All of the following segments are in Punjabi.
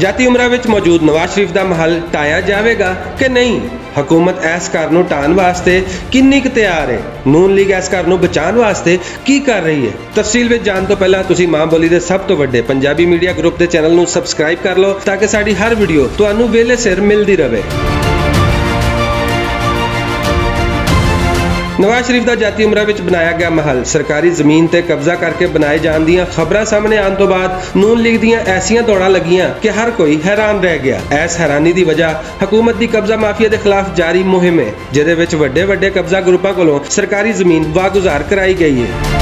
ਜਾਤੀ ਉਮਰਾ ਵਿੱਚ ਮੌਜੂਦ ਨਵਾਜ਼ ਸ਼ਰੀਫ ਦਾ ਮਹਲ ਢਾਇਆ ਜਾਵੇਗਾ ਕਿ ਨਹੀਂ? ਹਕੂਮਤ ਇਸ ਘਰ ਨੂੰ ਢਾਣ ਵਾਸਤੇ ਕਿੰਨੀ ਕੁ ਤਿਆਰ ਹੈ? ਨੂਨ ਲੀਗ ਇਸ ਘਰ ਨੂੰ ਬਚਾਉਣ ਵਾਸਤੇ ਕੀ ਕਰ ਰਹੀ ਹੈ? ਤਫਸੀਲ ਵਿੱਚ ਜਾਣ ਤੋਂ ਪਹਿਲਾਂ ਤੁਸੀਂ ਮਾਂ ਬੋਲੀ ਦੇ ਸਭ ਤੋਂ ਵੱਡੇ ਪੰਜਾਬੀ ਮੀਡੀਆ ਗਰੁੱਪ ਦੇ ਚੈਨਲ ਨੂੰ ਸਬਸਕ੍ਰਾਈਬ ਕਰ ਲਓ ਤਾਂ ਕਿ ਸਾਡੀ ਹਰ ਵੀਡੀਓ ਤੁਹਾਨੂੰ ਵੇਲੇ ਸਿਰ ਮਿਲਦੀ ਰਹੇ। ਨਵਾਜ਼ ਸ਼ਰੀਫ ਦਾ ਜਾਤੀ ਉਮਰਾ ਵਿੱਚ ਬਣਾਇਆ ਗਿਆ ਮਹਲ ਸਰਕਾਰੀ ਜ਼ਮੀਨ ਤੇ ਕਬਜ਼ਾ ਕਰਕੇ ਬਣਾਏ ਜਾਣ ਦੀਆਂ ਖਬਰਾਂ ਸਾਹਮਣੇ ਆਉਣ ਤੋਂ ਬਾਅਦ ਨੂਨ ਲੀਗ ਦੀਆਂ ਐਸੀਆਂ ਦੌੜਾਂ ਲੱਗੀਆਂ ਕਿ ਹਰ ਕੋਈ ਹੈਰਾਨ ਰਹਿ ਗਿਆ। ਇਸ ਹੈਰਾਨੀ ਦੀ ਵਜ੍ਹਾ ਹਕੂਮਤ ਦੀ ਕਬਜ਼ਾ ਮਾਫੀਆ ਦੇ ਖਿਲਾਫ ਜਾਰੀ ਮੁਹਿੰਮ ਹੈ, ਜਿਹਦੇ ਵਿੱਚ ਵੱਡੇ ਕਬਜ਼ਾ ਗਰੁੱਪਾਂ ਕੋਲੋਂ ਸਰਕਾਰੀ ਜ਼ਮੀਨ ਵਾਗੁਜ਼ਾਰ ਕਰਾਈ ਗਈ ਹੈ।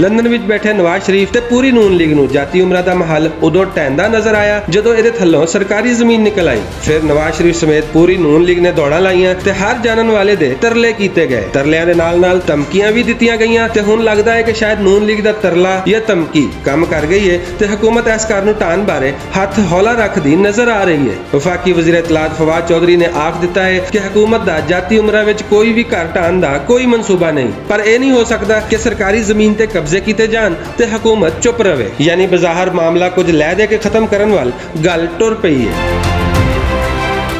ਲੰਡਨ ਵਿੱਚ ਬੈਠੇ ਨਵਾਜ਼ ਸ਼ਰੀਫ ਤੇ ਪੂਰੀ ਨੂਨ ਲੀਗ ਨੂੰ ਜਾਤੀ ਉਮਰਾ ਦਾ ਮਹਲ ਉਦੋਂ ਢਹਿੰਦਾ ਨਜ਼ਰ ਆਇਆ ਜਦੋਂ ਇਹਦੇ ਥੱਲੋਂ ਸਰਕਾਰੀ ਜ਼ਮੀਨ ਨਿਕਲ ਆਈ। ਫਿਰ ਨਵਾਜ਼ ਸ਼ਰੀਫ ਸਮੇਤ ਪੂਰੀ ਨੂਨ ਲੀਗ ਨੇ ਦੌੜਾਂ ਲਾਈਆਂ ਤੇ ਹਰ ਜਾਣਨ ਵਾਲੇ ਦੇ ਤਰਲੇ ਕੀਤੇ ਗਏ। ਤਰਲਿਆਂ ਦੇ ਨਾਲ ਧਮਕੀਆਂ ਵੀ ਦਿੱਤੀਆਂ ਗਈਆਂ ਤੇ ਹੁਣ ਲੱਗਦਾ ਹੈ ਕਿ ਸ਼ਾਇਦ ਨੂਨ ਲੀਗ ਦਾ ਤਰਲਾ ਜਾਂ ਧਮਕੀ ਕੰਮ ਕਰ ਗਈ ਹੈ ਤੇ ਹਕੂਮਤ ਇਸ ਘਰ ਨੂੰ ਢਾਣ ਬਾਰੇ ਹੱਥ ਹੌਲਾ ਰੱਖਦੀ ਨਜ਼ਰ ਆ ਰਹੀ ਹੈ। ਵਫਾਕੀ ਵਜ਼ੀਰ ਇਤਲਾਤ ਫਵਾਦ ਚੌਧਰੀ ਨੇ ਆਖ ਦਿੱਤਾ ਹੈ ਕਿ ਹਕੂਮਤ ਦਾ ਜਾਤੀ ਉਮਰਾ ਵਿੱਚ ਕੋਈ ਵੀ ਘਰ ਢਾਣ ਦਾ ਕੋਈ ਮਨਸੂਬਾ ਨਹੀਂ, ਪਰ ਇਹ ਨਹੀਂ ਹੋ ਸਕਦਾ ਕਿ ਸਰਕਾਰੀ ਜ਼ਮੀਨ ਤੇ ਕਬਜ਼ੇ ਕੀਤੇ ਜਾਣ ਤੇ ਹਕੂਮਤ ਚੁੱਪ ਰਵੇ। ਯਾਨੀ ਬਜ਼ਾਹਰ ਮਾਮਲਾ ਕੁਝ ਲੈ ਦੇ ਕੇ ਖਤਮ ਕਰਨ ਵੱਲ ਗੱਲ ਟੁਰ ਪਈ ਹੈ।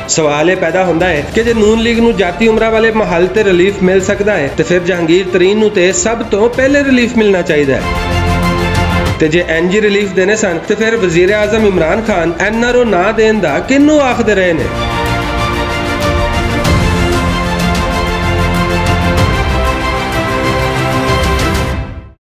ਸਵਾਲ ਇਹ ਪੈਦਾ ਹੁੰਦਾ ਹੈ ਕਿ ਜੇ ਨੂਨ ਲੀਗ ਨੂੰ ਜਾਤੀ ਉਮਰਾ ਵਾਲੇ ਮਹਲ ਤੇ ਰਿਲੀਫ ਮਿਲ ਸਕਦਾ ਹੈ ਤੇ ਫਿਰ ਜਹਾਂਗੀਰ ਤਰੀਨ ਨੂੰ ਤੇ ਸਭ ਤੋਂ ਪਹਿਲੇ ਰਿਲੀਫ ਮਿਲਣਾ ਚਾਹੀਦਾ ਹੈ। ਤੇ ਜੇ ਐਨਜੀ ਰਿਲੀਫ ਦੇਣੇ ਸਨ ਤੇ ਫਿਰ ਵਜ਼ੀਰ ਆਜ਼ਮ ਇਮਰਾਨ ਖਾਨ ਐਨਆਰਓ ਨਾ ਦੇਣ ਦਾ ਕਿਹਨੂੰ ਆਖਦੇ ਰਹੇ ਨੇ?